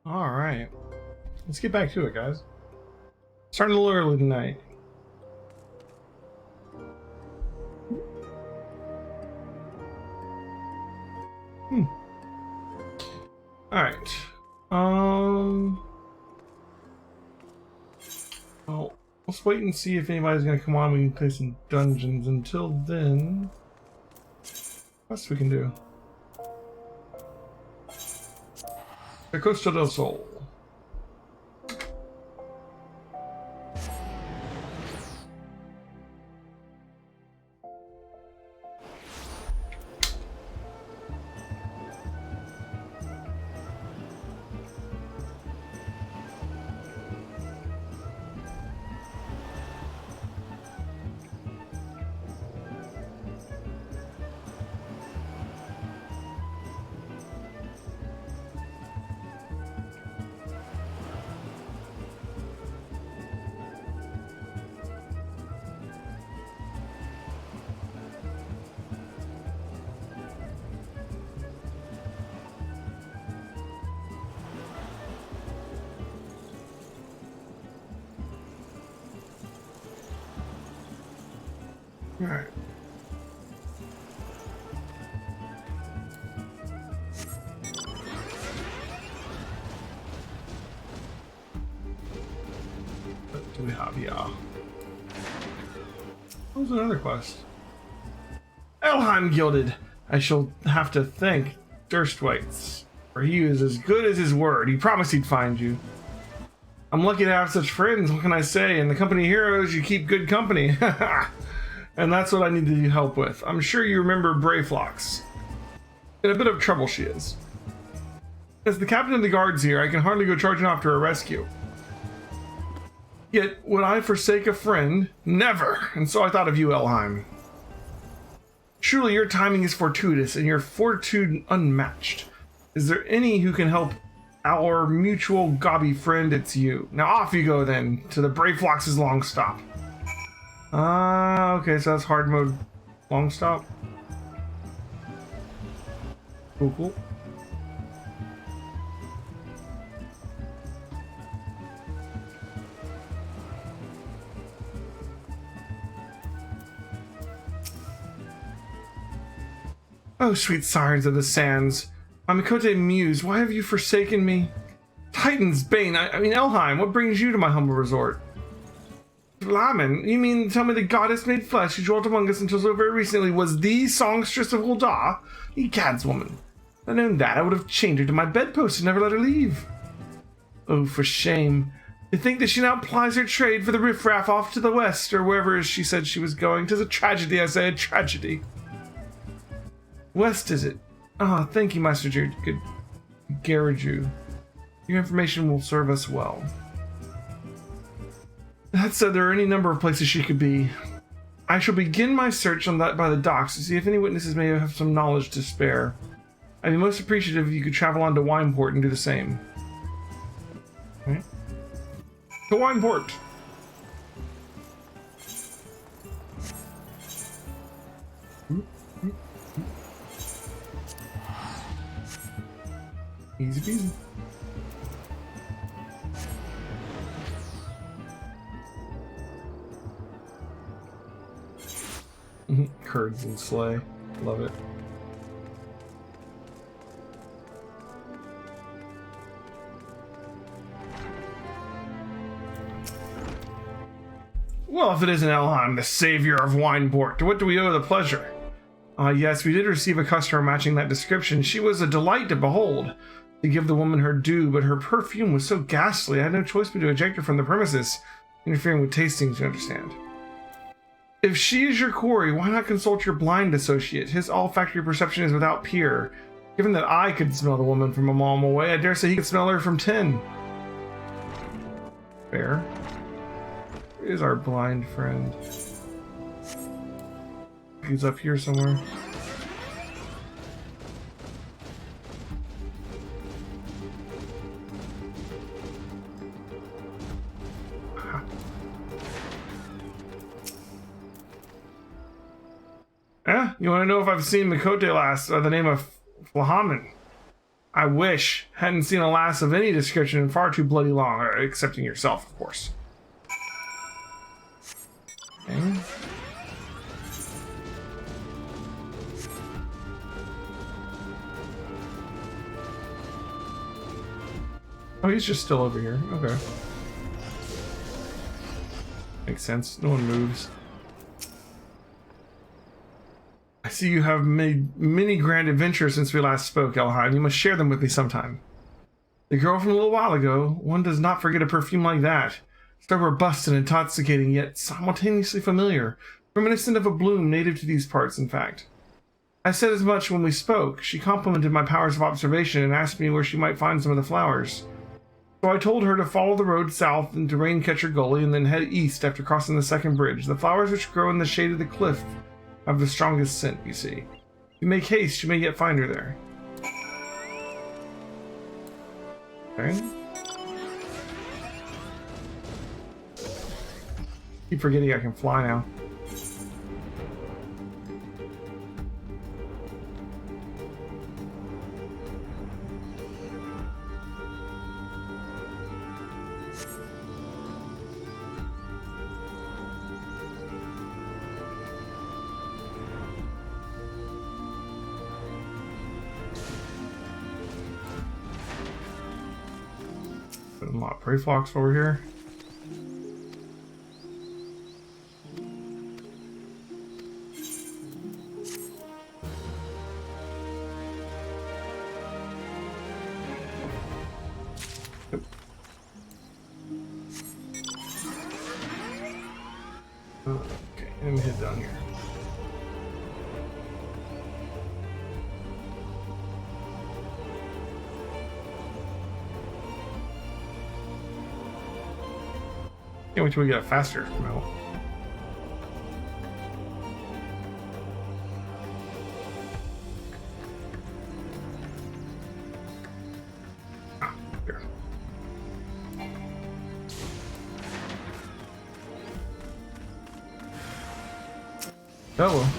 All right, let's get back to it, guys. Starting a little early tonight. All right. Well, let's wait and see if anybody's gonna come on. We can play some dungeons. Until then, what else we can do? The Costa del Sol. All right. What do we have here? What was another quest? Elheim Gilded. I shall have to thank Durstwaits, for he is as good as his word. He promised he'd find you. I'm lucky to have such friends, what can I say? In the company of heroes, you keep good company. And that's what I need to help with. I'm sure you remember Brayflox. In a bit of trouble she is. As the captain of the guards here, I can hardly go charging off to her rescue. Yet, would I forsake a friend? Never! And so I thought of you, Elheim. Truly, your timing is fortuitous, and your fortitude unmatched. Is there any who can help our mutual gobby friend? It's you. Now off you go then, to the Brayflox's long stop. Okay, so that's hard mode long stop. Cool. Oh, sweet sirens of the sands, my Mikote muse, why have you forsaken me? Titan's bane, I mean Elheim, what brings you to my humble resort? Laman, you mean tell me the goddess made flesh who dwelt among us until so very recently was the songstress of Huldah? Egads woman. If I'd known that, I would have chained her to my bedpost and never let her leave. Oh, for shame. To think that she now plies her trade for the riffraff off to the west, or wherever she said she was going. 'Tis a tragedy, I say, a tragedy. West, is it? Ah, thank you, Master Good Garaju. Your information will serve us well. That said, there are any number of places she could be. I shall begin my search on that by the docks to see if any witnesses may have some knowledge to spare. I'd be most appreciative if you could travel on to Wineport and do the same. Okay. To Wineport! Easy peasy. Curds and slay. Love it. Well, if it isn't Elheim, the savior of Wineport, to what do we owe the pleasure? Yes, we did receive a customer matching that description. She was a delight to behold. To give the woman her due, but her perfume was so ghastly, I had no choice but to eject her from the premises, interfering with tastings, you understand. If she is your quarry, why not consult your blind associate? His olfactory perception is without peer. Given that I could smell the woman from a mile away, I dare say he could smell her from 10. Fair. Where is our blind friend? He's up here somewhere. You want to know if I've seen Mikote last, the name of Flahaman? I wish. Hadn't seen a lass of any description in far too bloody long, excepting yourself, of course. Okay. Oh, he's just still over here. Okay. Makes sense. No one moves. I see you have made many grand adventures since we last spoke, Elheim. You must share them with me sometime. The girl from a little while ago, one does not forget a perfume like that. So robust and intoxicating, yet simultaneously familiar. Reminiscent of a bloom native to these parts, in fact. I said as much when we spoke. She complimented my powers of observation and asked me where she might find some of the flowers. So I told her to follow the road south into Raincatcher Gully and then head east after crossing the second bridge. The flowers which grow in the shade of the cliff have the strongest scent, you see. If you make haste, you may yet find her there. Okay. Keep forgetting I can fly now. Put a lot of prey flocks over here. Okay, let me head down here. Can't wait till we get a faster mount. Ah, here. Oh well.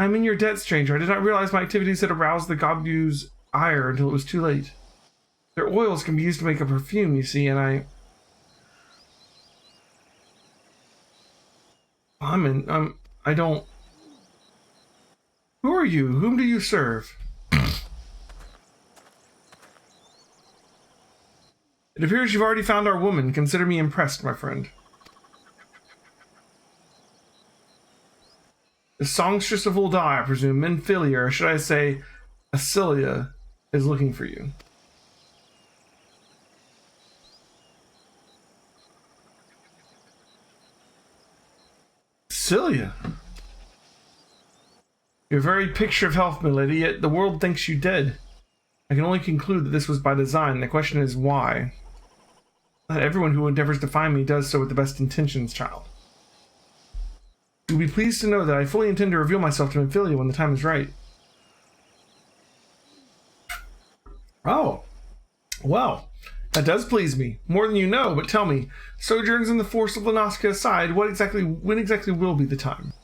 I'm in your debt, stranger. I did not realize my activities had aroused the Gobbu's ire until it was too late. Their oils can be used to make a perfume, you see, and I don't... Who are you? Whom do you serve? It appears you've already found our woman. Consider me impressed, my friend. The songstress of Ul'dah, I presume, Menfilia, or should I say, Asilia, is looking for you. Asilia? You're a very picture of health, milady, yet the world thinks you dead. I can only conclude that this was by design. The question is why? Not everyone who endeavors to find me does so with the best intentions, child. You'll be pleased to know that I fully intend to reveal myself to Menfilia when the time is right. Oh. Well, that does please me. More than you know, but tell me, sojourns in the forest of Lanaska aside, when exactly will be the time?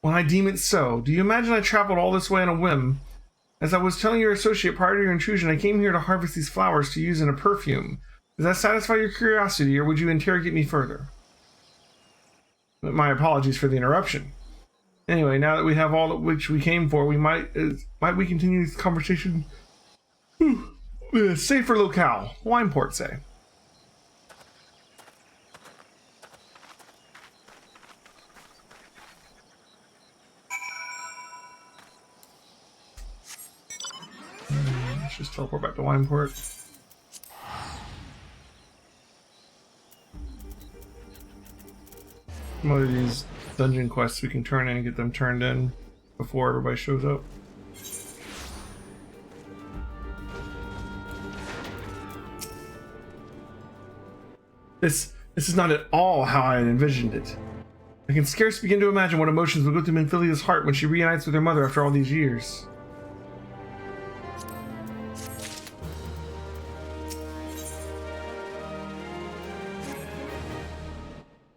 When I deem it so. Do you imagine I traveled all this way on a whim? As I was telling your associate prior to your intrusion, I came here to harvest these flowers to use in a perfume. Does that satisfy your curiosity, or would you interrogate me further? My apologies for the interruption. Anyway, now that we have all of which we came for, we might we continue this conversation in a safer locale. Wineport, say. Let's just teleport back to Wineport. One of these dungeon quests we can turn in and get them turned in before everybody shows up. This is not at all how I had envisioned it. I can scarce begin to imagine what emotions will go through Minfilia's heart when she reunites with her mother after all these years.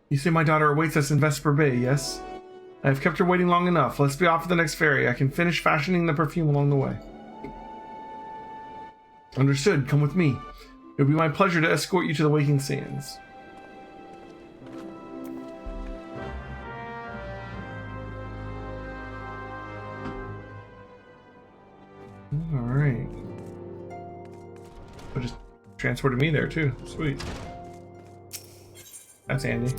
You say my daughter awaits us in Vesper Bay, yes? I have kept her waiting long enough. Let's be off to the next ferry. I can finish fashioning the perfume along the way. Understood. Come with me. It will be my pleasure to escort you to the Waking Sands. Alright. Oh, just transported me there too. Sweet. That's handy.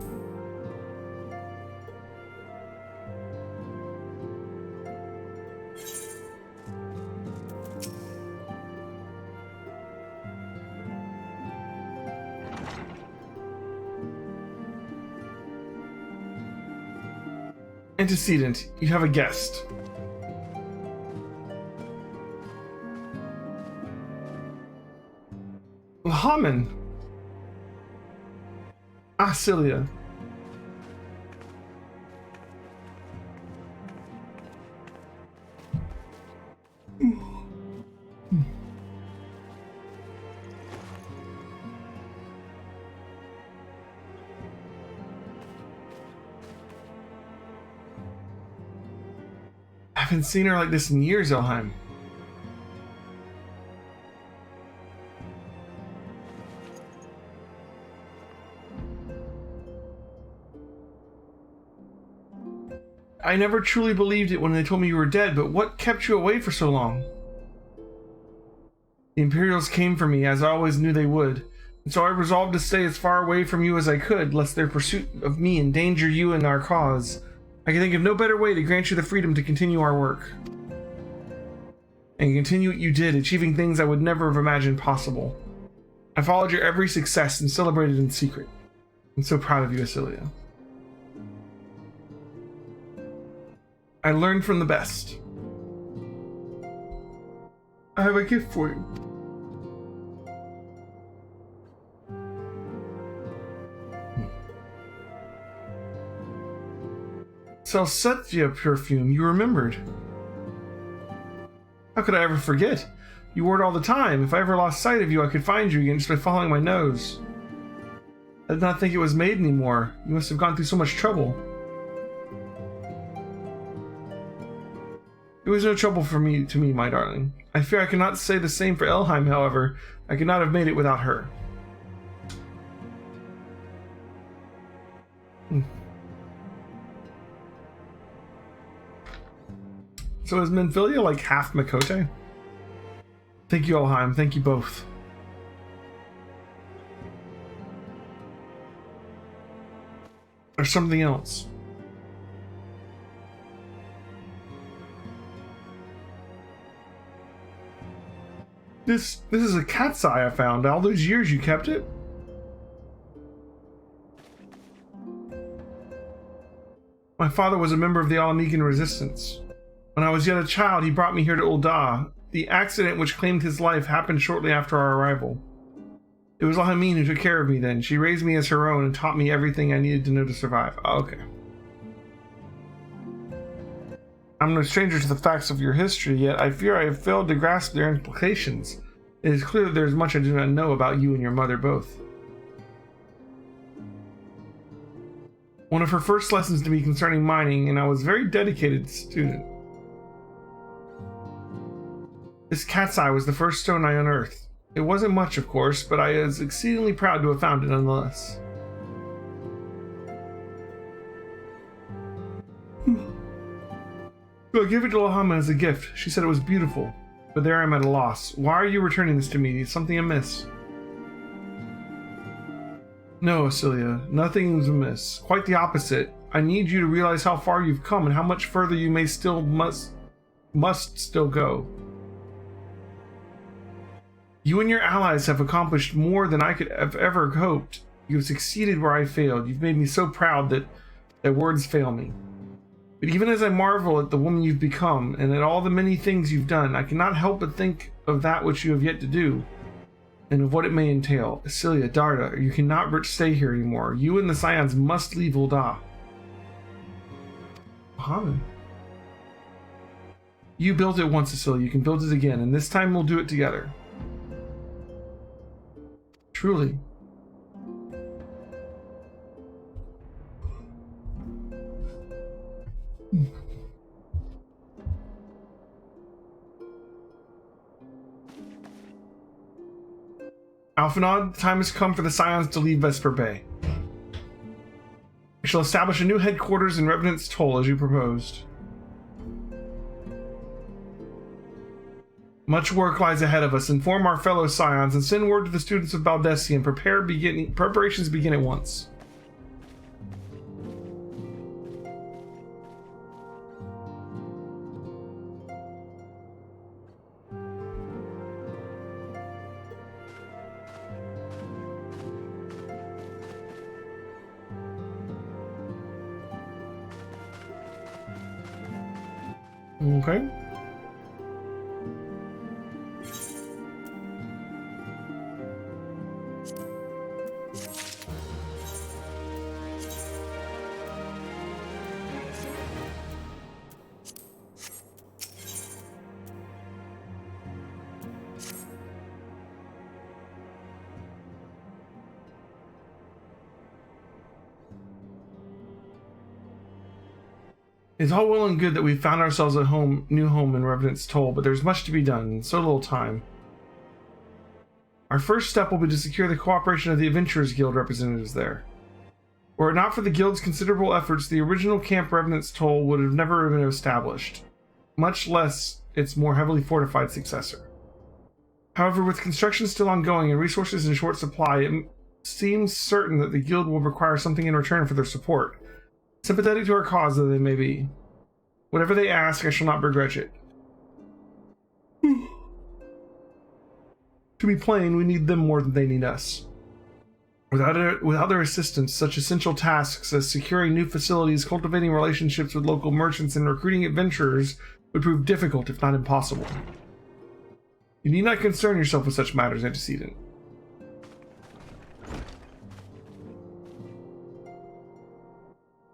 Antecedent, you have a guest. Lahaman. Ah, Cilia. I haven't seen her like this in years, Elheim. I never truly believed it when they told me you were dead, but what kept you away for so long? The Imperials came for me, as I always knew they would, and so I resolved to stay as far away from you as I could, lest their pursuit of me endanger you and our cause. I can think of no better way to grant you the freedom to continue our work. And continue what you did, achieving things I would never have imagined possible. I followed your every success and celebrated in secret. I'm so proud of you, Asilia. I learned from the best. I have a gift for you. Salsethia perfume, you remembered. How could I ever forget? You wore it all the time. If I ever lost sight of you, I could find you again just by following my nose. I did not think it was made anymore. You must have gone through so much trouble. It was no trouble to me, my darling. I fear I cannot say the same for Elheim, however. I could not have made it without her. So is Minfilia like half Mikote? Thank you, Elheim. Thank you both. There's something else. This is a cat's eye I found. All those years you kept it? My father was a member of the Alanican resistance. When I was yet a child, he brought me here to Ul'dah. The accident which claimed his life happened shortly after our arrival. It was Lahamine who took care of me then. She raised me as her own and taught me everything I needed to know to survive. Oh, okay. I'm no stranger to the facts of your history, yet I fear I have failed to grasp their implications. It is clear that there is much I do not know about you and your mother both. One of her first lessons to me concerning mining, and I was a very dedicated student. This cat's eye was the first stone I unearthed. It wasn't much, of course, but I was exceedingly proud to have found it nonetheless. So I gave it to Lahaman as a gift. She said it was beautiful, but there I'm at a loss. Why are you returning this to me? Is something amiss? No, Asilia, nothing is amiss. Quite the opposite. I need you to realize how far you've come and how much further you must still go. You and your allies have accomplished more than I could have ever hoped. You have succeeded where I failed. You've made me so proud that words fail me. But even as I marvel at the woman you've become and at all the many things you've done, I cannot help but think of that which you have yet to do and of what it may entail. Asilia, Darda, you cannot stay here anymore. You and the Scions must leave Ul'dah. Elhanan. You built it once, Cecilia. You can build it again, and this time we'll do it together. Truly. Alphanod, the time has come for the Scions to leave Vesper Bay. We shall establish a new headquarters in Revenant's Toll as you proposed. Much work lies ahead of us. Inform our fellow Scions and send word to the students of Baldessian. Preparations begin at once. Okay. It's all well and good that we've found ourselves a new home in Revenant's Toll, but there's much to be done, and so little time. Our first step will be to secure the cooperation of the Adventurers Guild representatives there. Were it not for the Guild's considerable efforts, the original Camp Revenant's Toll would have never been established, much less its more heavily fortified successor. However, with construction still ongoing and resources in short supply, it seems certain that the Guild will require something in return for their support. Sympathetic to our cause though they may be. Whatever they ask, I shall not begrudge it. To be plain, we need them more than they need us. Without their assistance, such essential tasks as securing new facilities, cultivating relationships with local merchants, and recruiting adventurers would prove difficult, if not impossible. You need not concern yourself with such matters, Antecedent.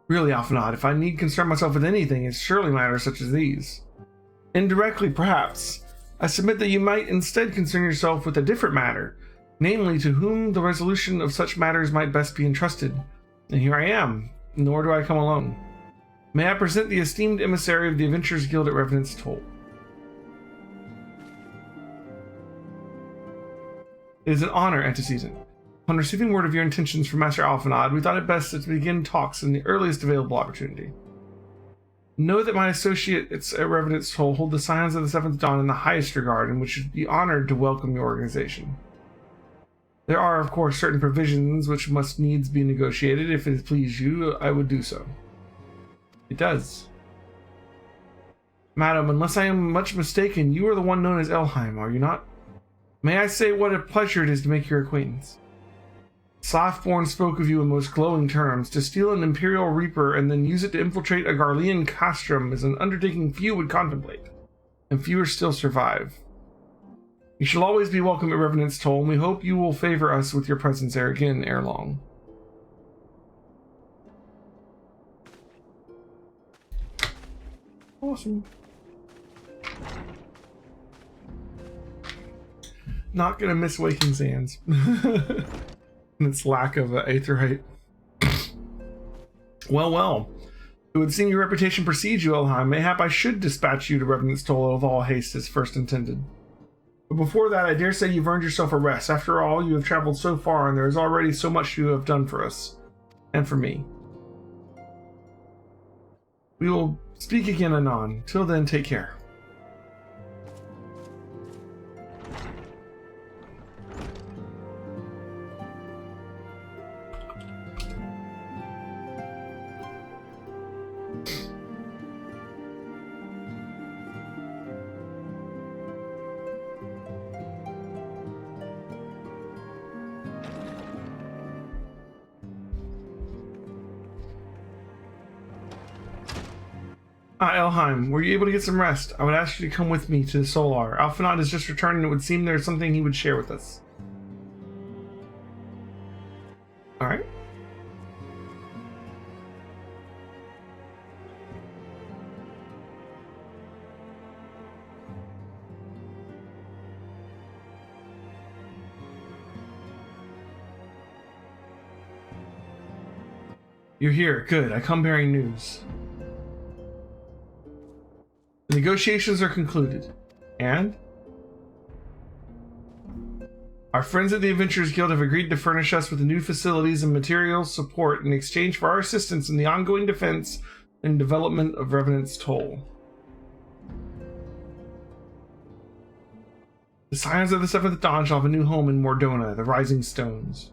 Really, Alphanod, if I need concern myself with anything, it's surely matters such as these. Indirectly, perhaps, I submit that you might instead concern yourself with a different matter, namely to whom the resolution of such matters might best be entrusted. And here I am, nor do I come alone. May I present the esteemed emissary of the Adventurers Guild at Revenant's Toll. It is an honor, Antecedent. Upon receiving word of your intentions from Master Alphanod, we thought it best to begin talks in the earliest available opportunity. Know that my associates at Revenant's Toll hold the Scions of the Seventh Dawn in the highest regard, and we should be honored to welcome your organization. There are, of course, certain provisions which must needs be negotiated. If it please you, I would do so. It does. Madam, unless I am much mistaken, you are the one known as Elheim, are you not? May I say what a pleasure it is to make your acquaintance. Softborn spoke of you in most glowing terms. To steal an Imperial Reaper and then use it to infiltrate a Garlean castrum is an undertaking few would contemplate, and fewer still survive. You shall always be welcome at Revenant's Toll, and we hope you will favor us with your presence there again ere long. Awesome. Not gonna miss Waking Sands. And its lack of aetheryte. Well. It would seem your reputation precedes you, Elheim. Mayhap I should dispatch you to Revenant's Toll with all haste as first intended. But before that, I dare say you've earned yourself a rest. After all, you have traveled so far, and there is already so much you have done for us. And for me. We will speak again anon. Till then, take care. Elheim, were you able to get some rest? I would ask you to come with me to the Solar. Alphanod has just returned and it would seem there's something he would share with us. Alright. You're here. Good. I come bearing news. The negotiations are concluded. And? Our friends at the Adventurers Guild have agreed to furnish us with new facilities and material support in exchange for our assistance in the ongoing defense and development of Revenant's Toll. The Scions of the Seventh Dawn shall have a new home in Mordona, the Rising Stones.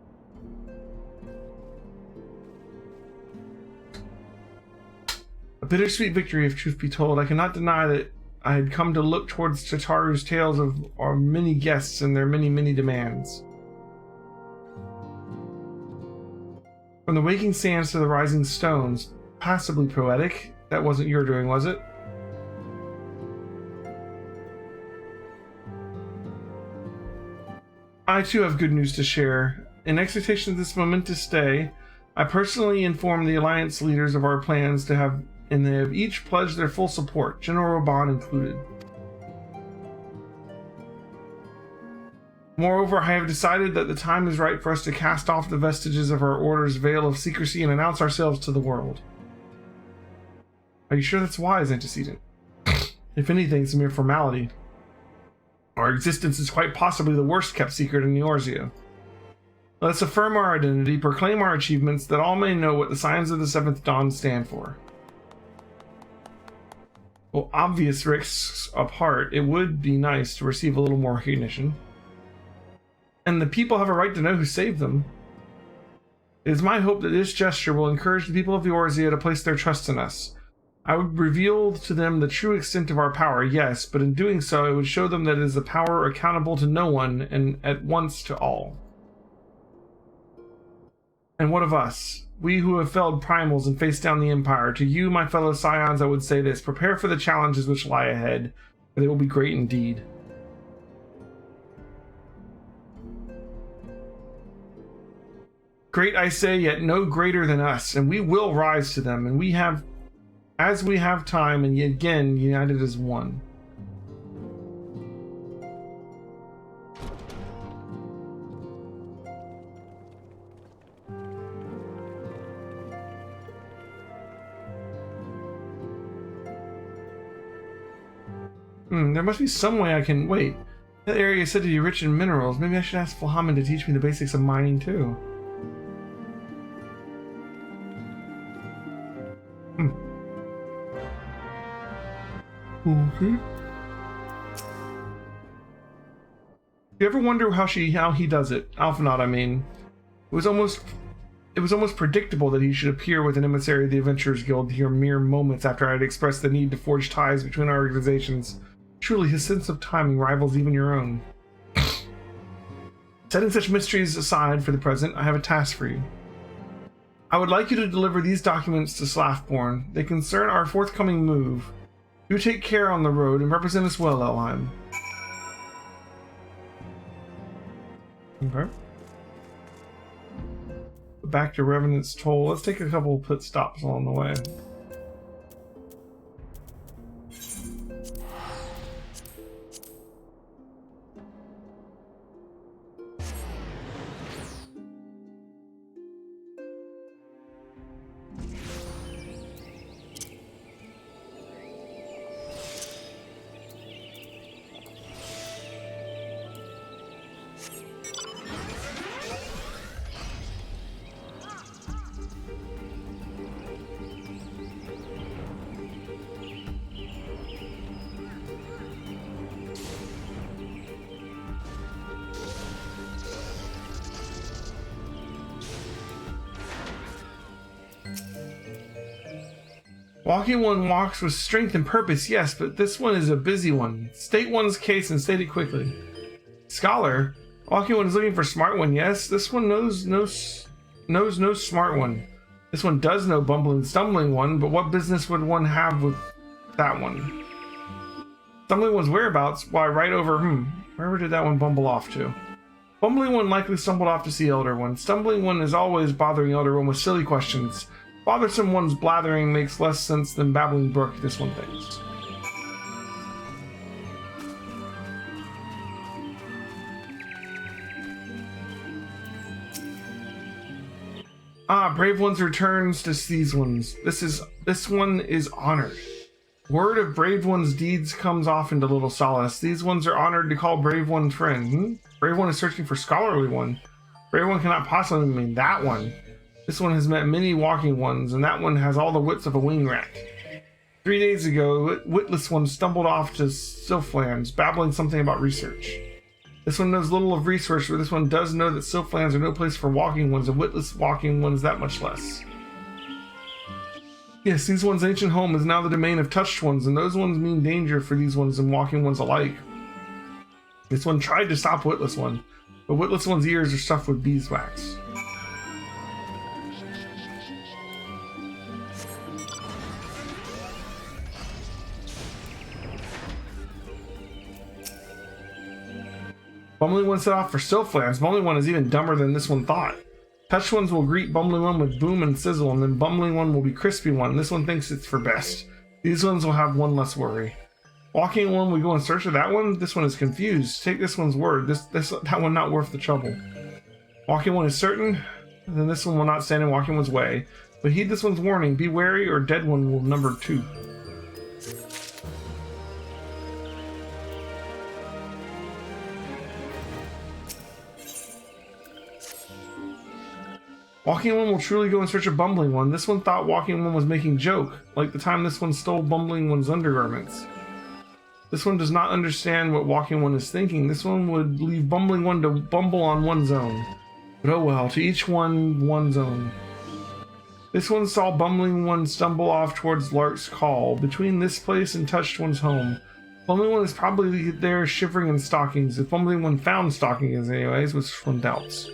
A bittersweet victory, if truth be told. I cannot deny that I had come to look towards Tataru's tales of our many guests and their many, many demands. From the waking sands to the rising stones, passably poetic. That wasn't your doing, was it? I too have good news to share. In expectation of this momentous day, I personally informed the Alliance leaders of our plans to have, and they have each pledged their full support, General Reborn included. Moreover, I have decided that the time is right for us to cast off the vestiges of our order's veil of secrecy and announce ourselves to the world. Are you sure that's wise, Antecedent? If anything, it's a mere formality. Our existence is quite possibly the worst kept secret in Eorzea. Let us affirm our identity, proclaim our achievements, that all may know what the Scions of the Seventh Dawn stand for. Well, obvious risks apart, it would be nice to receive a little more recognition. And the people have a right to know who saved them. It is my hope that this gesture will encourage the people of Eorzea to place their trust in us. I would reveal to them the true extent of our power, yes, but in doing so, I would show them that it is a power accountable to no one and at once to all. And what of us? We who have felled primals and faced down the Empire. To you, my fellow Scions, I would say this: prepare for the challenges which lie ahead, for they will be great indeed. Great, I say, yet no greater than us, and we will rise to them, and we have, as we have time, and yet again united as one. There must be some way I can... Wait, that area is said to be rich in minerals. Maybe I should ask Flahaman to teach me the basics of mining too. Okay. You ever wonder how he does it? Alphanaut, I mean. It was almost predictable that he should appear with an emissary of the Adventurers Guild here mere moments after I had expressed the need to forge ties between our organizations. Truly, his sense of timing rivals even your own. Setting such mysteries aside for the present, I have a task for you. I would like you to deliver these documents to Slathborn. They concern our forthcoming move. Do take care on the road and represent us well, Elheim. Okay. Back to Revenant's Toll. Let's take a couple of pit stops along the way. Walking one walks with strength and purpose, yes, but this one is a busy one. State one's case and state it quickly. Scholar, walking one is looking for smart one, yes. This one knows no smart one. This one does know bumbling, stumbling one, but what business would one have with that one? Stumbling one's whereabouts? Why, right over, wherever did that one bumble off to? Bumbling one likely stumbled off to see Elder One. Stumbling one is always bothering Elder One with silly questions. Bothersome one's blathering makes less sense than babbling brook, this one thinks. Ah, brave ones returns to these ones. This one is honored. Word of brave one's deeds comes often to little Solace. These ones are honored to call brave one friend. Brave one is searching for scholarly one. Brave one cannot possibly mean that one. This one has met many walking ones, and that one has all the wits of a wing rat. 3 days ago, witless one stumbled off to Sylphlands, babbling something about research. This one knows little of research, but this one does know that Sylphlands are no place for walking ones, and witless walking ones that much less. Yes, these ones' ancient home is now the domain of touched ones, and those ones mean danger for these ones and walking ones alike. This one tried to stop witless one, but witless one's ears are stuffed with beeswax. Bumbling one set off for Sylphlands. Bumbling one is even dumber than this one thought. Touched ones will greet Bumbling one with boom and sizzle, and then Bumbling one will be crispy one. This one thinks it's for best. These ones will have one less worry. Walking one, we go in search of that one. This one is confused. Take this one's word. That one not worth the trouble. Walking one is certain. Then this one will not stand in walking one's way. But heed this one's warning. Be wary, or dead one will number 2. Walking one will truly go in search of Bumbling one. This one thought Walking one was making joke, like the time this one stole Bumbling one's undergarments. This one does not understand what Walking one is thinking. This one would leave Bumbling one to bumble on one's own. But oh well, to each one, one's own. This one saw Bumbling one stumble off towards Lark's Call, between this place and Touched one's home. Bumbling one is probably there shivering in stockings, if Bumbling one found stockings anyways, which one doubts.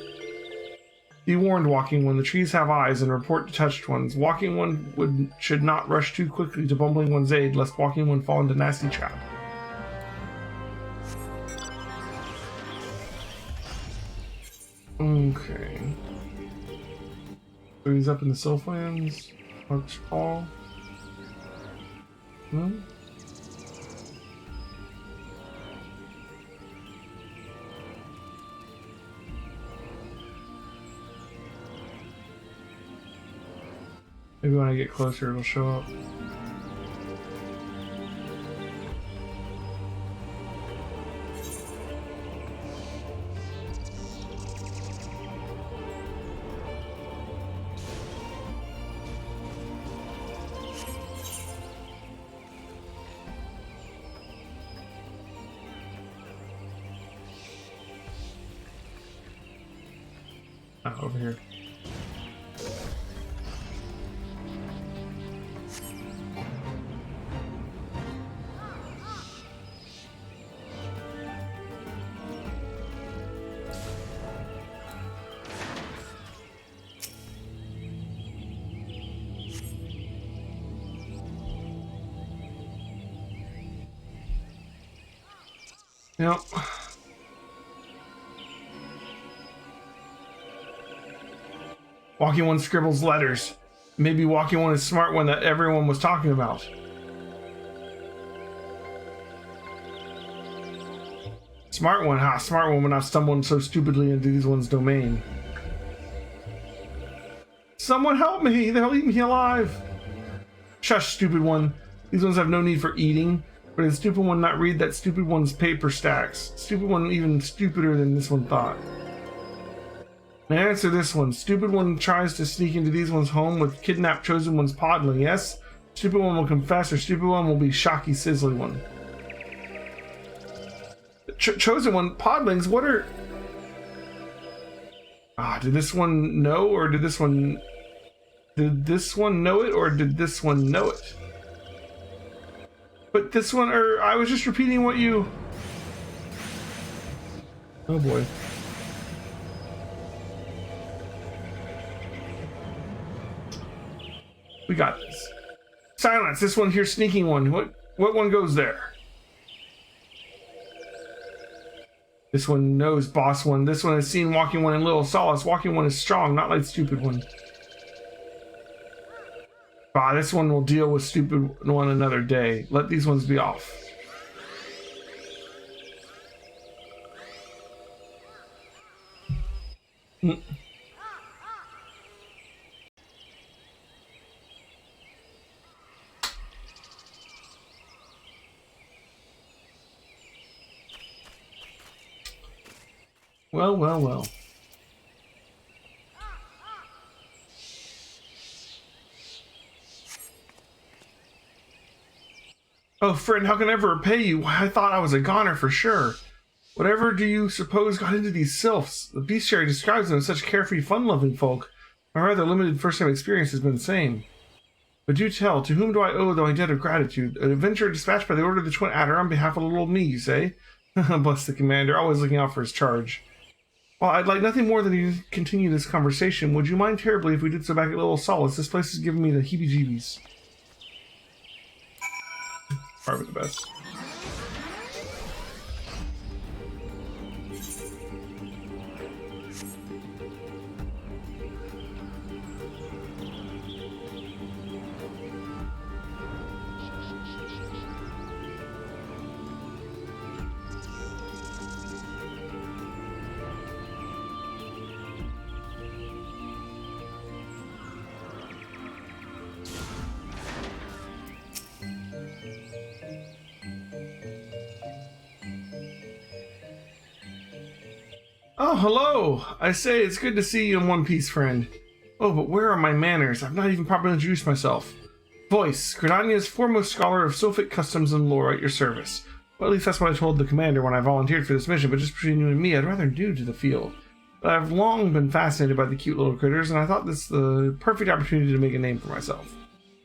Be warned, Walking one, the trees have eyes and report to touched ones. Walking one should not rush too quickly to Bumbling one's aid, lest Walking one fall into nasty trap. Okay. So he's up in the Sylphlands. Lark's Call. Hmm? Maybe when I get closer, it'll show up. Over here. Yep. Walking one scribbles letters. Maybe Walking one is smart one that everyone was talking about. Smart one, ha! Smart one will not stumble so stupidly into these one's domain. Someone help me! They'll eat me alive! Shush, stupid one. These ones have no need for eating. But did stupid one not read that stupid one's paper stacks? Stupid one even stupider than this one thought. Now answer this one. Stupid one tries to sneak into these one's home with kidnapped chosen one's podling. Yes? Stupid one will confess, or stupid one will be shocky sizzly one. Chosen one? Podlings? What are... Ah, did this one know, or did this one... Did this one know it, or did this one know it? But this one, or I was just repeating what you... Oh boy. We got this. Silence, this one here sneaking one. What one goes there? This one knows boss one. This one has seen Walking one in little solace. Walking one is strong, not like stupid one. Ah, this one will deal with stupid one another day. Let these ones be off. Well, well, well. Oh, friend, how can I ever repay you? Why, I thought I was a goner for sure. Whatever do you suppose got into these sylphs? The bestiary describes them as such carefree, fun-loving folk. My rather limited first-time experience has been the same. But do tell, to whom do I owe my debt of gratitude? An adventurer dispatched by the order of the Twin Adder on behalf of little old me, you say? Bless the commander, always looking out for his charge. Well, I'd like nothing more than to continue this conversation. Would you mind terribly if we did so back at Little Solace? This place is giving me the heebie-jeebies. Probably the best. Oh, hello! I say, it's good to see you in one piece, friend. Oh, but where are my manners? I've not even properly introduced myself. Voice, Gridania's foremost scholar of Sophic customs and lore at your service. Well, at least that's what I told the commander when I volunteered for this mission, but just between you and me, I'd rather new to the field. But I've long been fascinated by the cute little critters, and I thought this the perfect opportunity to make a name for myself.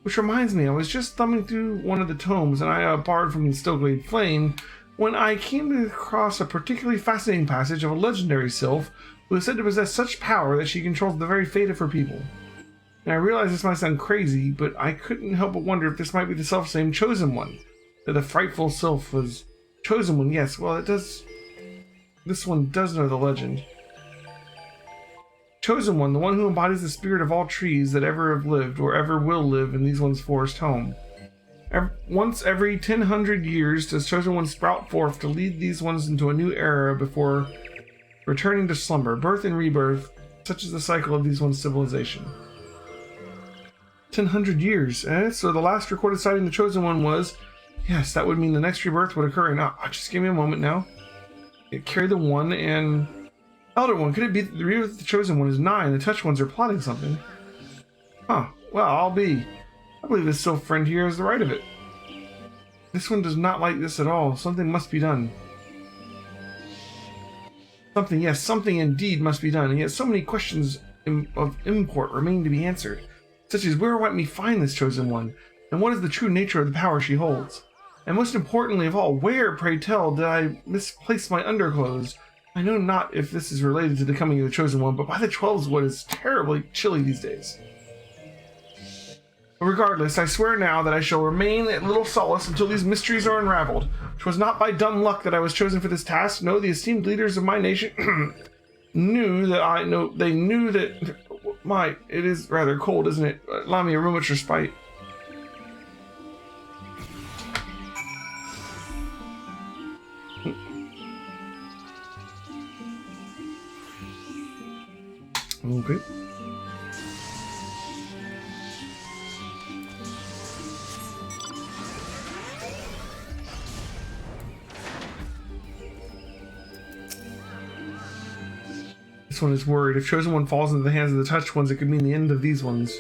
Which reminds me, I was just thumbing through one of the tomes, and I borrowed from the Stillglade Flame, when I came across a particularly fascinating passage of a legendary sylph who is said to possess such power that she controls the very fate of her people. And I realize this might sound crazy, but I couldn't help but wonder if this might be the self-same Chosen One. That the frightful sylph was Chosen One, yes, well it does... This one does know the legend. Chosen One, the one who embodies the spirit of all trees that ever have lived or ever will live in these one's forest home. Once every 1,000 years does Chosen One sprout forth to lead these ones into a new era before returning to slumber, birth and rebirth, such is the cycle of these one's civilization. 1,000 years, eh? So the last recorded sighting of the Chosen One was... Yes, that would mean the next rebirth would occur in... just give me a moment now. Carry the one and... Elder One, could it be that the rebirth of the Chosen One is 9? The Touch Ones are plotting something. Huh, well, I'll be... I believe this sylph friend here has the right of it. This one does not like this at all. Something must be done. Something, yes, something indeed must be done, and yet so many questions of import remain to be answered, such as where might we find this Chosen One, and what is the true nature of the power she holds? And most importantly of all, where, pray tell, did I misplace my underclothes? I know not if this is related to the coming of the Chosen One, but by the 12s, what is terribly chilly these days. Regardless, I swear now that I shall remain at Little Solace until these mysteries are unraveled. 'Twas not by dumb luck that I was chosen for this task. No, the esteemed leaders of my nation knew that they knew that... it is rather cold, isn't it? Allow me a moment's respite. Okay. This one is worried. If Chosen One falls into the hands of the Touched Ones, it could mean the end of these ones.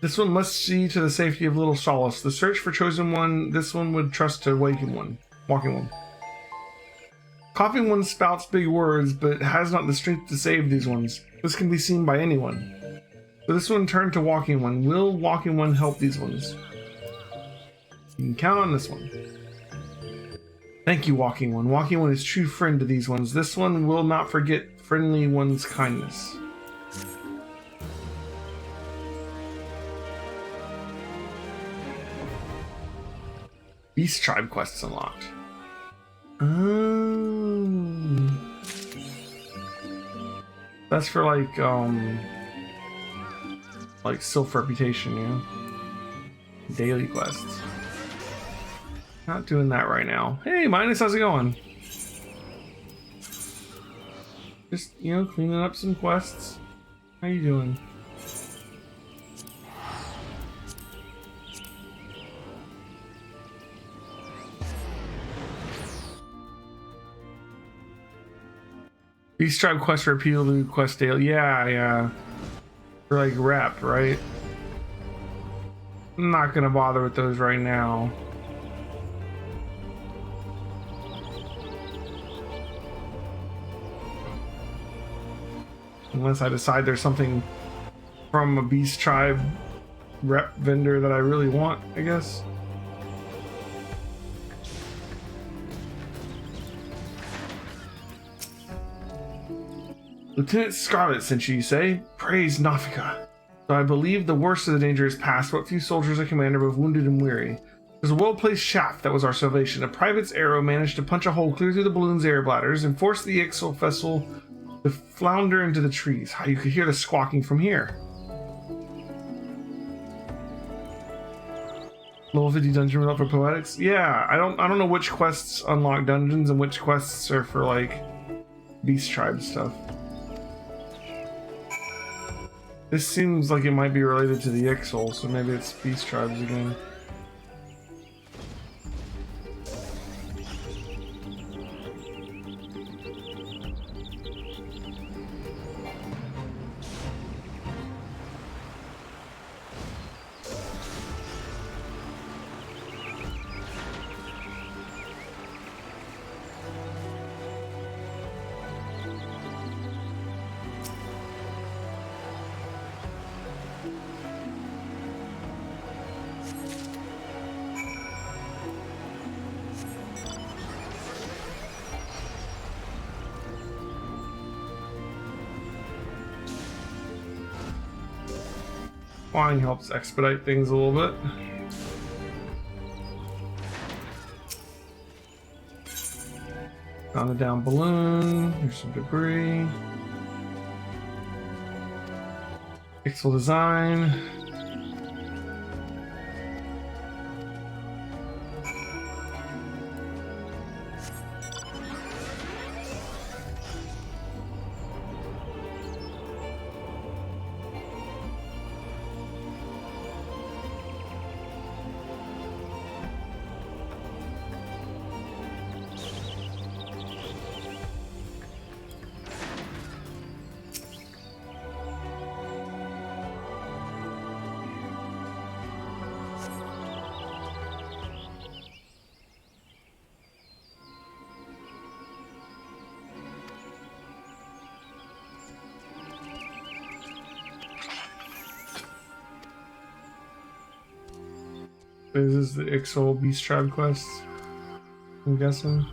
This one must see to the safety of Little Solace. The search for Chosen One, this one would trust to Walking One. Coughing One spouts big words, but has not the strength to save these ones. This can be seen by anyone. So this one turned to Walking One. Will Walking One help these ones? You can count on this one. Thank you, Walking One. Walking One is true friend to these ones. This one will not forget Friendly One's kindness. Beast Tribe quests unlocked. That's for like Sylph reputation, you know? Daily quests. Not doing that right now. Hey, Minus, how's it going? Just, you know, cleaning up some quests. How you doing? Beast Tribe quest repeatedly quest daily. Yeah. For like rep, right? I'm not gonna bother with those right now. Unless I decide there's something from a Beast Tribe rep vendor that I really want, I guess. Lieutenant Scarlet sent you say? Praise Nafika. So I believe the worst of the danger is past. What few soldiers I command are both wounded and weary. There's a well-placed shaft that was our salvation. A private's arrow managed to punch a hole clear through the balloon's air bladders and force the XIV vessel to flounder into the trees. How you could hear the squawking from here. Level 50 dungeon result for poetics? Yeah, I don't know which quests unlock dungeons and which quests are for like Beast Tribe stuff. This seems like it might be related to the XIV, so maybe it's Beast Tribes again. Flying helps expedite things a little bit. Found a down balloon. Here's some debris. Pixel design. This is the XIV Beast Tribe quest, I'm guessing.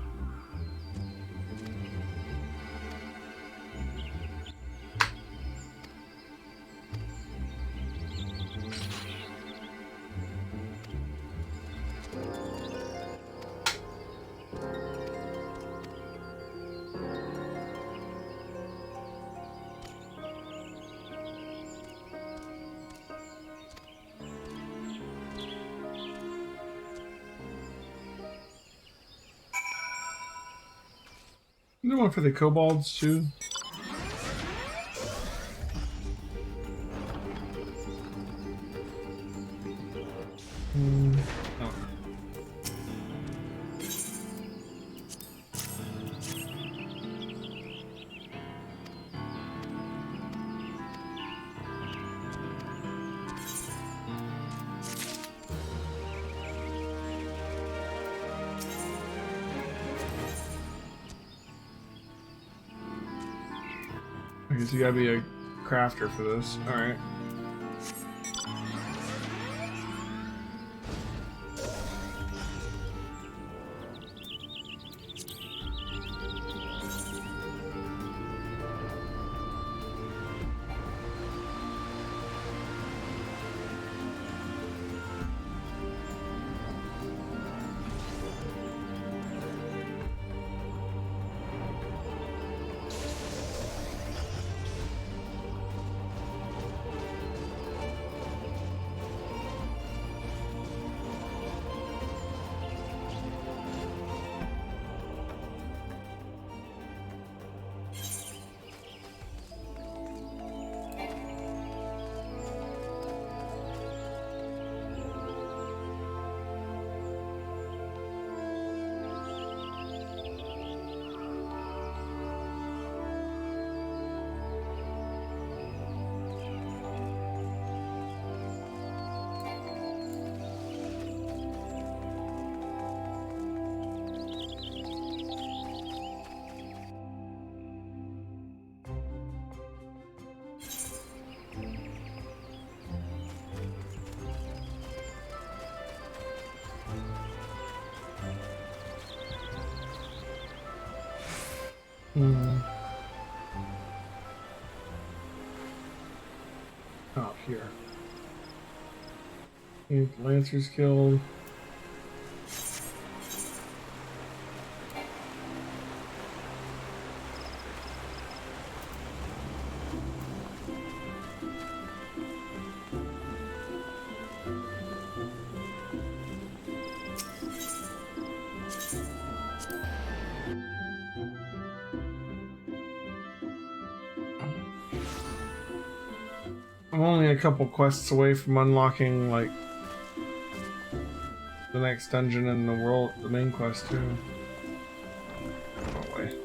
One for the kobolds too. Oh. I guess you gotta be a crafter for this. Alright. Hmm. Oh, here. Lancers killed. I'm only a couple quests away from unlocking, like, the next dungeon in the world, the main quest, too. Oh, wait.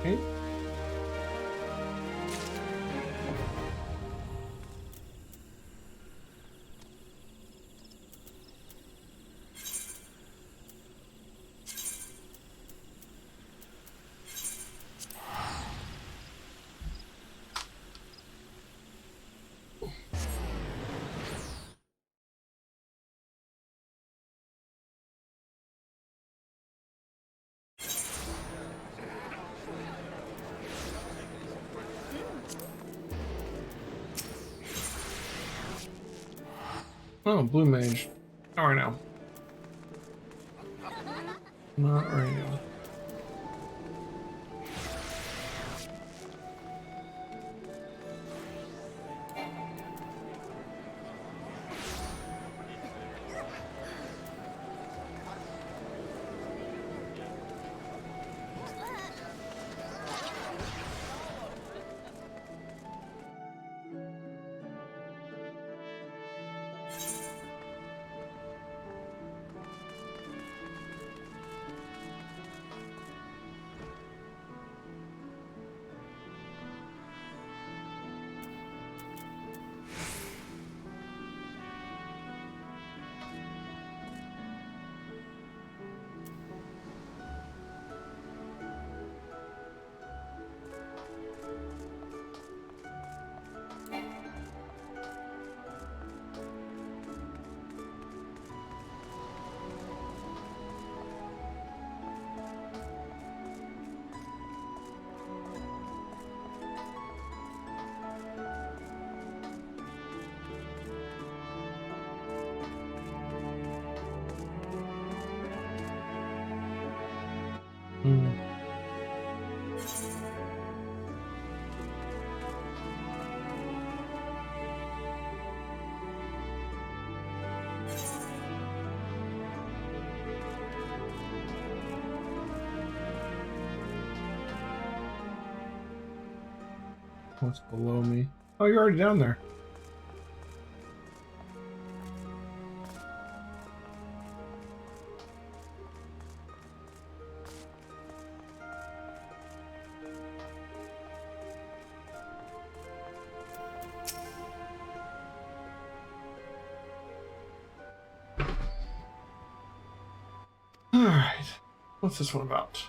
Okay. Oh, blue mage. Not right now. Not right now. Hmm. What's below me? Oh, you're already down there. What's this one about?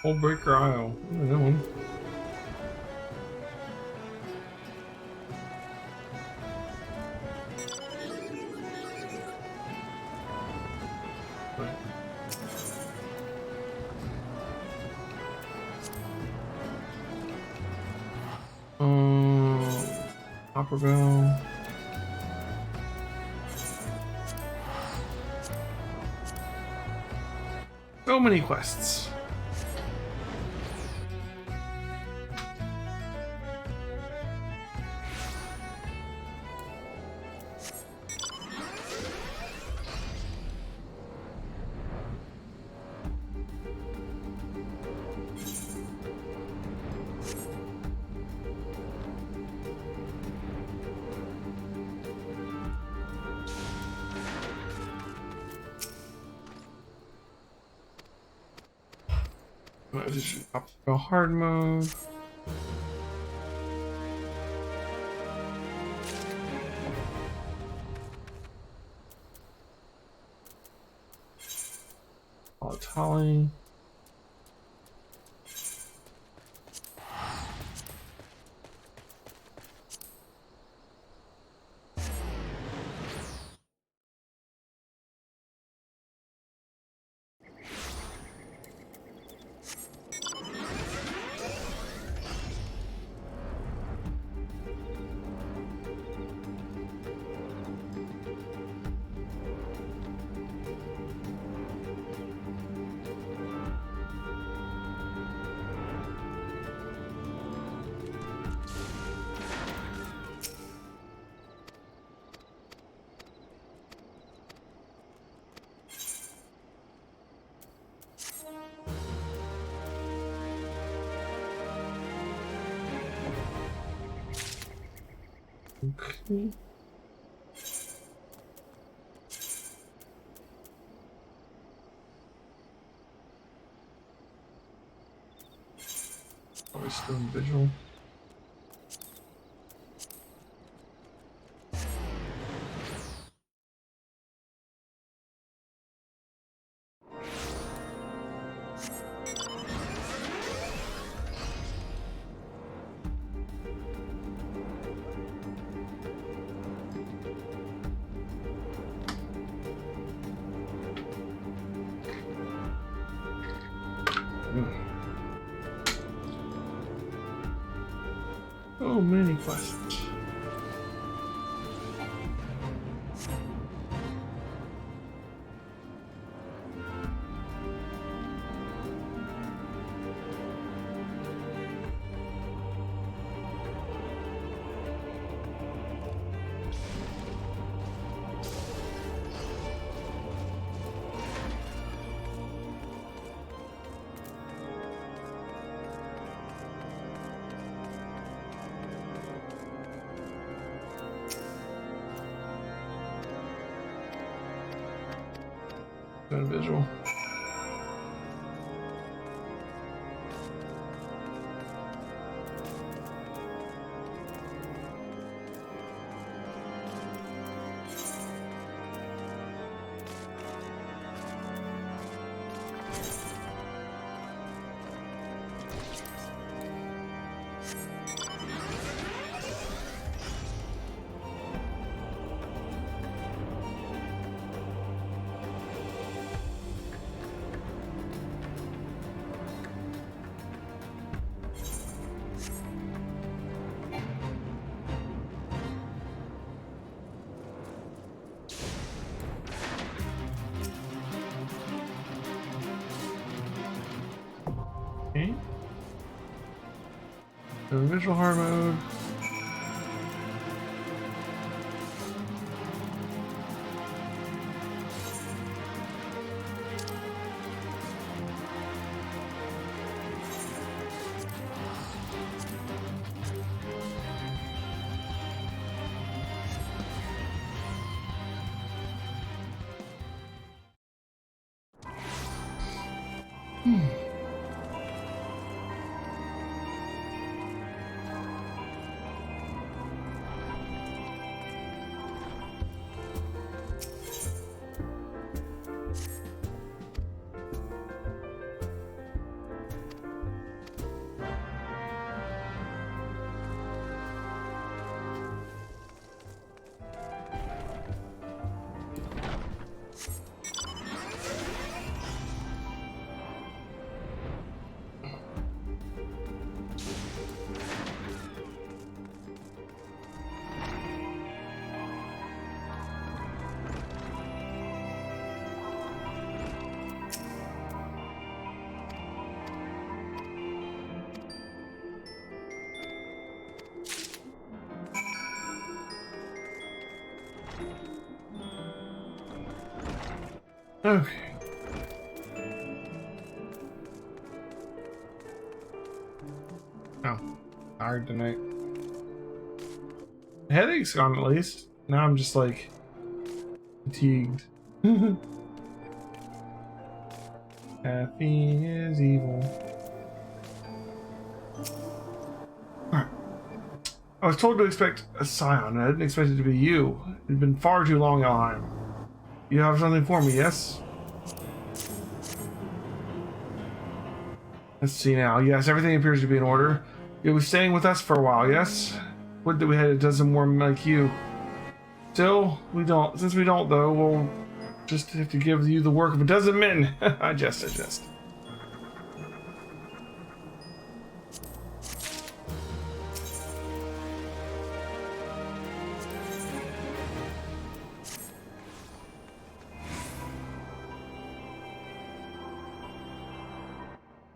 Old Breaker Isle. Ooh, that one. Opera Bell. So many quests. Just go hard mode. Holly. Okay. Probably still in visual. So many questions. Doing visual. Okay. So visual hard mode. Okay. Oh, tired tonight. The headache's gone at least. Now I'm just like fatigued. Caffeine is evil. Alright. I was told to expect a scion. I didn't expect it to be you. It had been far too long, Elheim. You have something for me, yes? Let's see now. Yes, everything appears to be in order. It was staying with us for a while, yes? Would that we had a dozen more like you. Still, we don't. Since we don't, though, we'll just have to give you the work of a dozen men. I jest.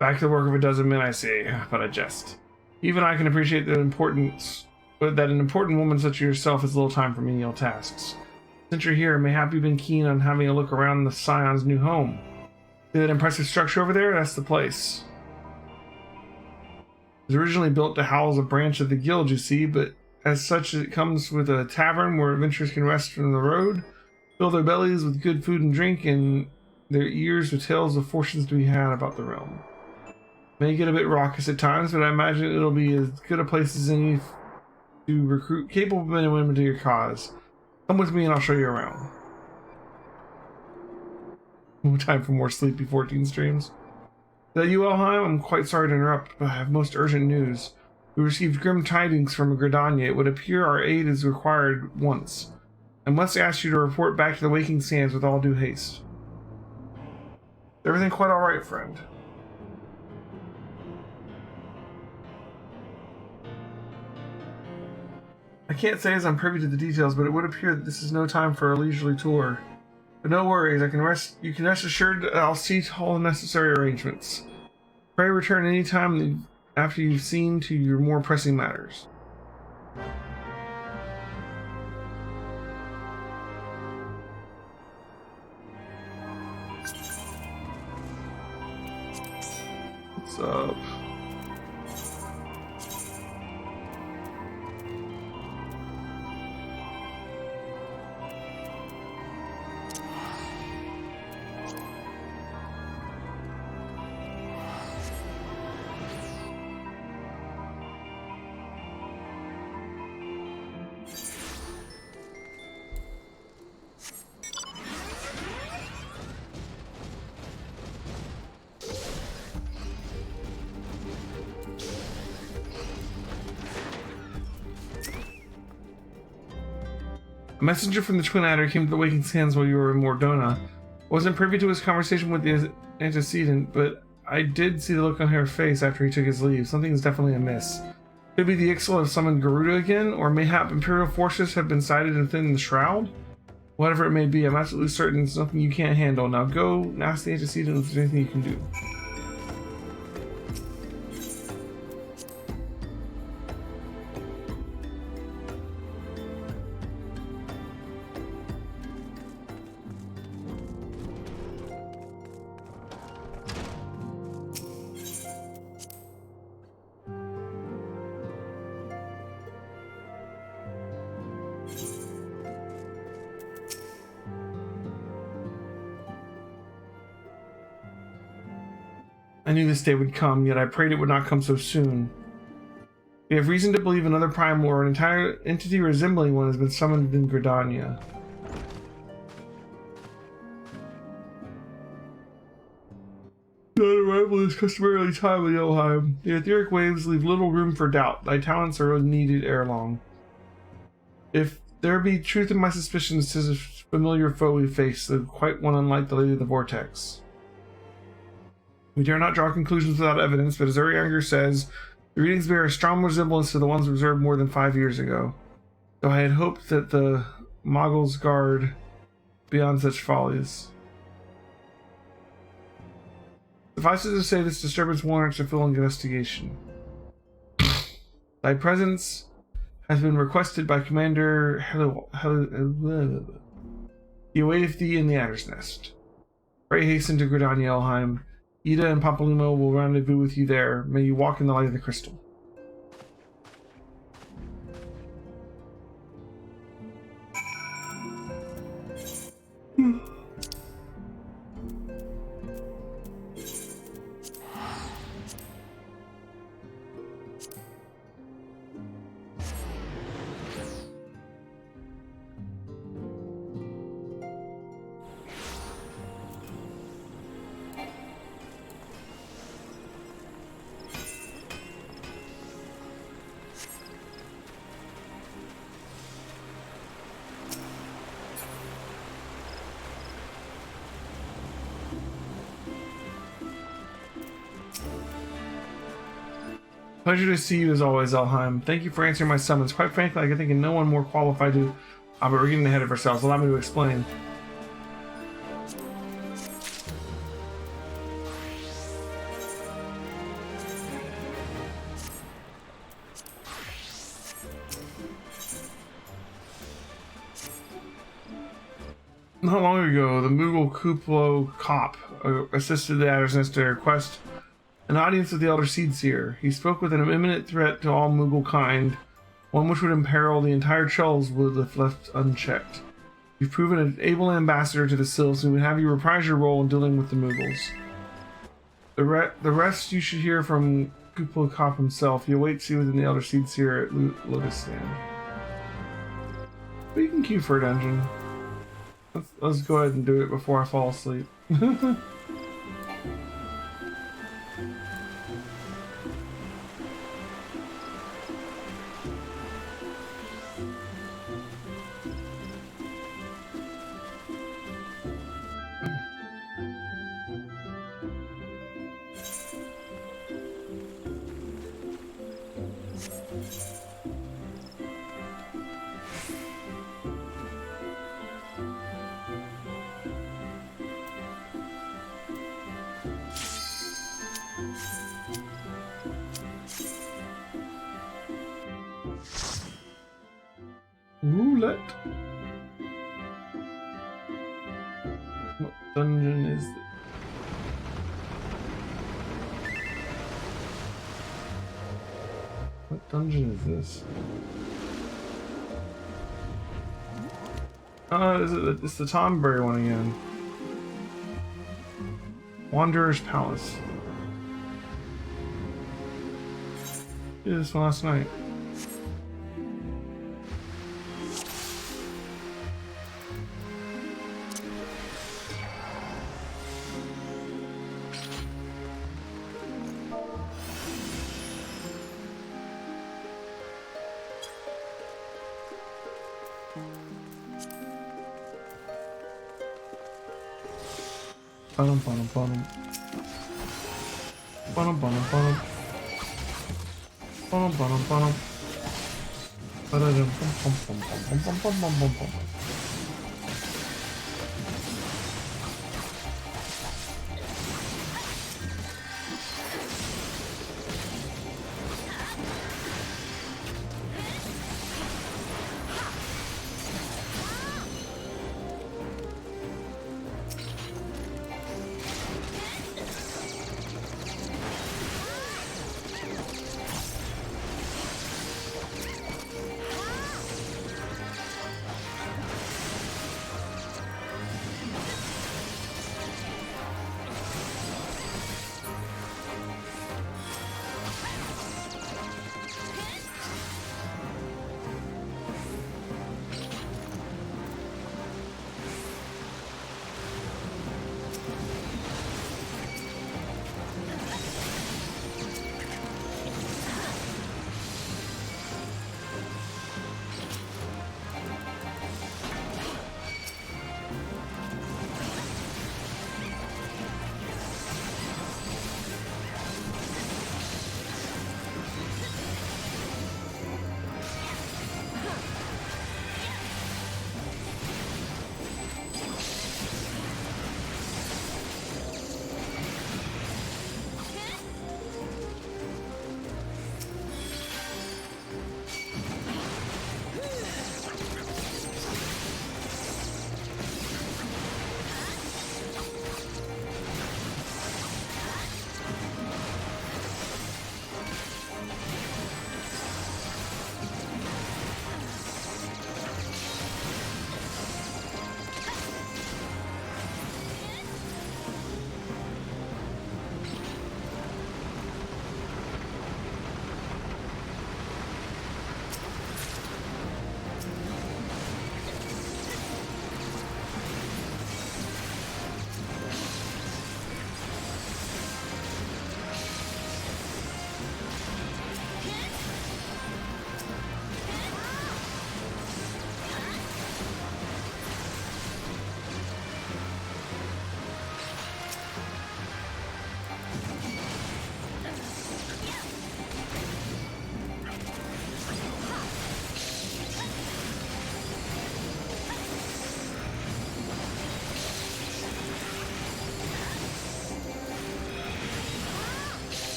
Back to the work of a dozen men, I see, but I jest. Even I can appreciate the importance, but that an important woman such as yourself has little time for menial tasks. Since you're here, mayhap you've been keen on having a look around the Scion's new home. See that impressive structure over there? That's the place. It was originally built to house a branch of the guild, you see, but as such it comes with a tavern where adventurers can rest from the road, fill their bellies with good food and drink, and their ears with tales of fortunes to be had about the realm. May get a bit raucous at times, but I imagine it'll be as good a place as any to recruit capable men and women to your cause. Come with me and I'll show you around. No time for more sleepy 14 streams. Is that you, Elheim? I'm quite sorry to interrupt, but I have most urgent news. We received grim tidings from Gridania. It would appear our aid is required once. I must ask you to report back to the Waking Sands with all due haste. Is everything quite alright, friend? I can't say as I'm privy to the details, but it would appear that this is no time for a leisurely tour. But no worries, you can rest assured that I'll see to all the necessary arrangements. Pray return any time after you've seen to your more pressing matters. What's up? A messenger from the Twin Adder came to the Waking Sands while you were in Mordona. Wasn't privy to his conversation with the antecedent, but I did see the look on her face after he took his leave. Something's definitely amiss. Could be the Ixal have summoned Garuda again, or mayhap Imperial forces have been sighted within the Shroud? Whatever it may be, I'm absolutely certain it's something you can't handle. Now go and ask the antecedent if there's anything you can do. I knew this day would come, yet I prayed it would not come so soon. We have reason to believe another primal or an entire entity resembling one has been summoned in Gridania. Thy arrival is customarily timely, Elheim. The etheric waves leave little room for doubt. Thy talents are needed ere long. If there be truth in my suspicions, 'tis a familiar foe we face, though quite one unlike the Lady of the Vortex. We dare not draw conclusions without evidence, but as Urianger says, the readings bear a strong resemblance to the ones observed more than 5 years ago, though I had hoped that the Moggles guard beyond such follies. Suffice it to say, this disturbance warrants a full investigation. Thy presence has been requested by Commander He awaiteth thee in the Adder's Nest. Pray hasten to Gridania, Elheim. Ida and Papalumo will rendezvous with you there. May you walk in the light of the crystal. Pleasure to see you as always, Elheim. Thank you for answering my summons. Quite frankly, I can think of no one more qualified to... but we're getting ahead of ourselves. Allow me to explain. Not long ago, the Moogle Kuplo Cop assisted the Adder's Nest to request an audience with the Elder Seedseer. He spoke with an imminent threat to all Moogle kind, one which would imperil the entire Chulls would if left unchecked. You've proven an able ambassador to the Sylphs, and we would have you reprise your role in dealing with the Moogles. The rest you should hear from Kuplo Cop himself. He awaits you within the Elder Seedseer at Lotus Stand. But you can queue for a dungeon. Let's go ahead and do it before I fall asleep. Roulette. What dungeon is this? What dungeon is this? It's the Tomberry one again. Wanderer's Palace. Did this one last night. Bottom.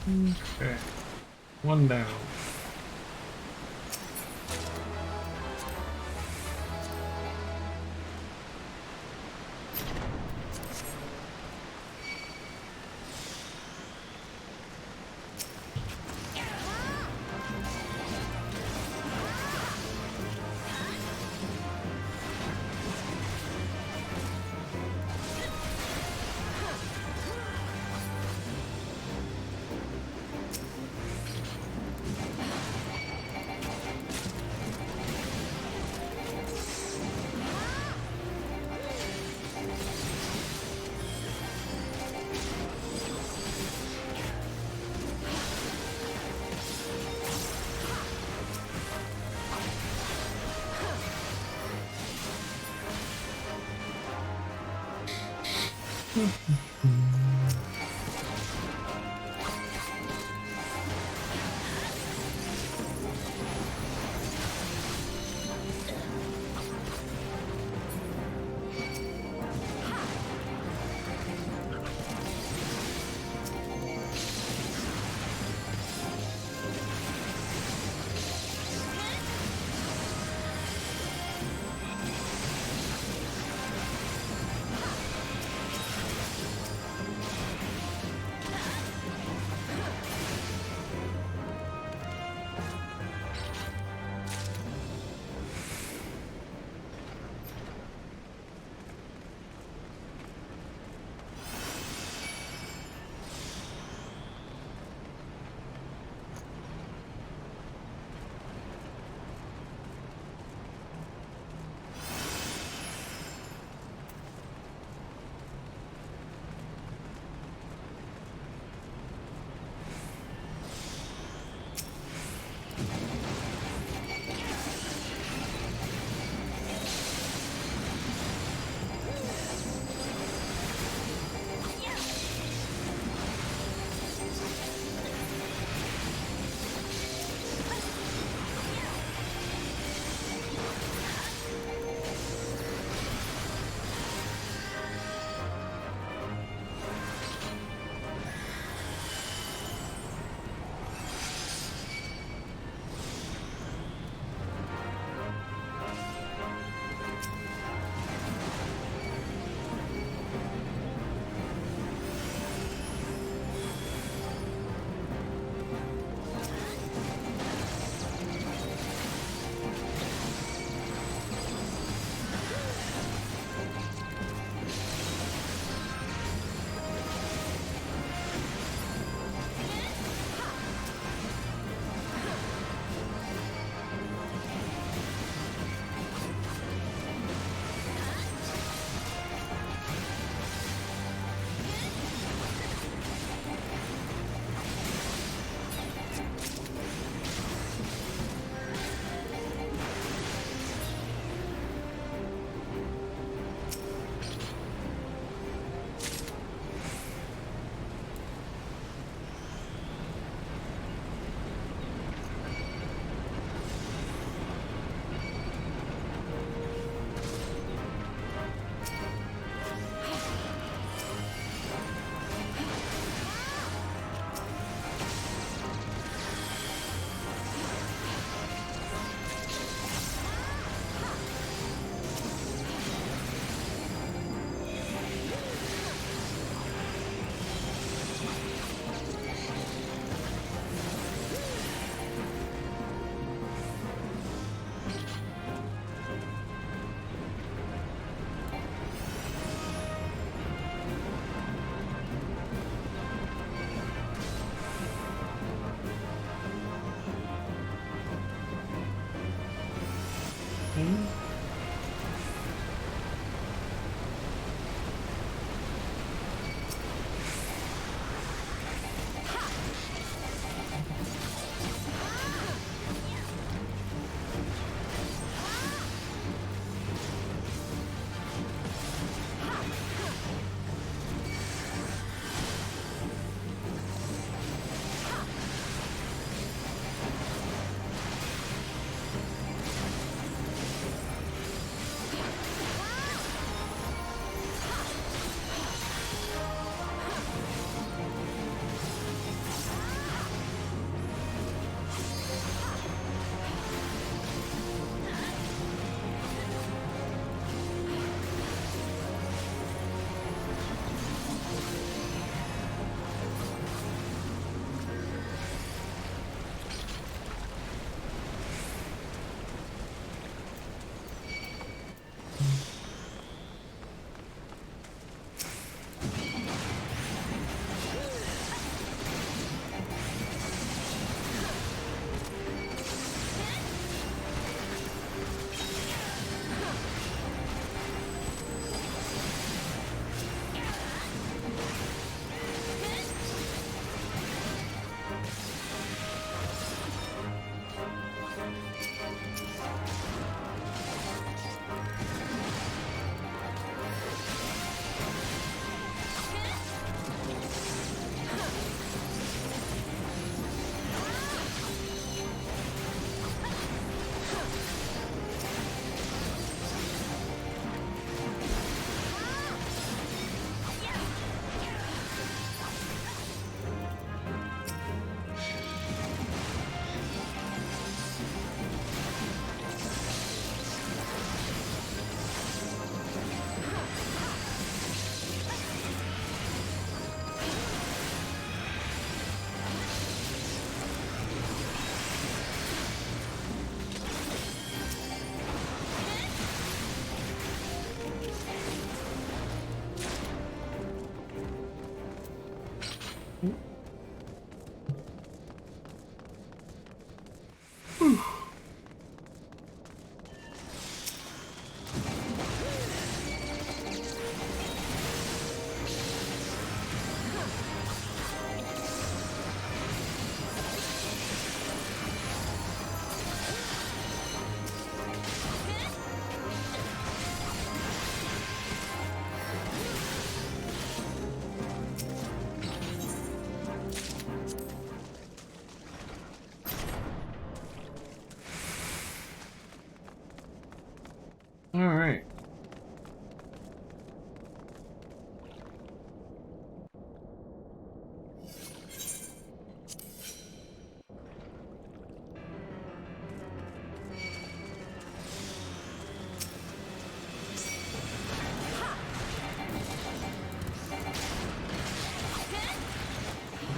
Okay. One down.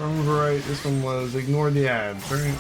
if I remember right, this one was ignore the ads, right?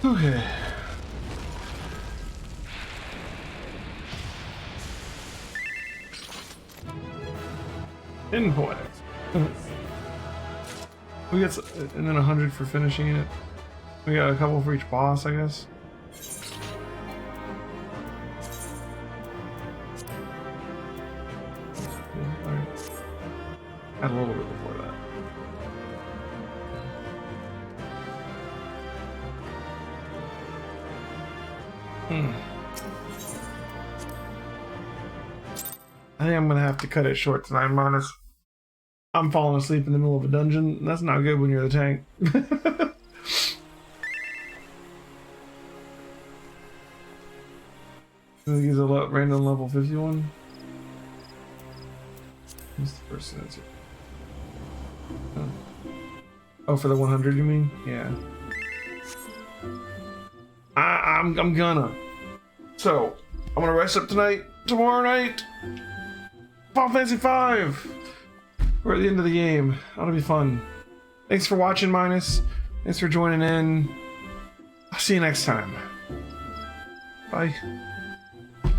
Okay. In points. We got, and then 100 for finishing it. We got a couple for each boss, I guess. Yeah, all right. Add a little bit before that. I think I'm gonna have to cut it short tonight, minus. I'm falling asleep in the middle of a dungeon. That's not good when you're the tank. He's a random level 51. Who's the person that's here? Oh, for the 100, you mean? Yeah. I'm gonna. So, I'm gonna rest up tonight. Tomorrow night, Final Fantasy V. We're at the end of the game. That'll be fun. Thanks for watching, Minus. Thanks for joining in. I'll see you next time. Bye.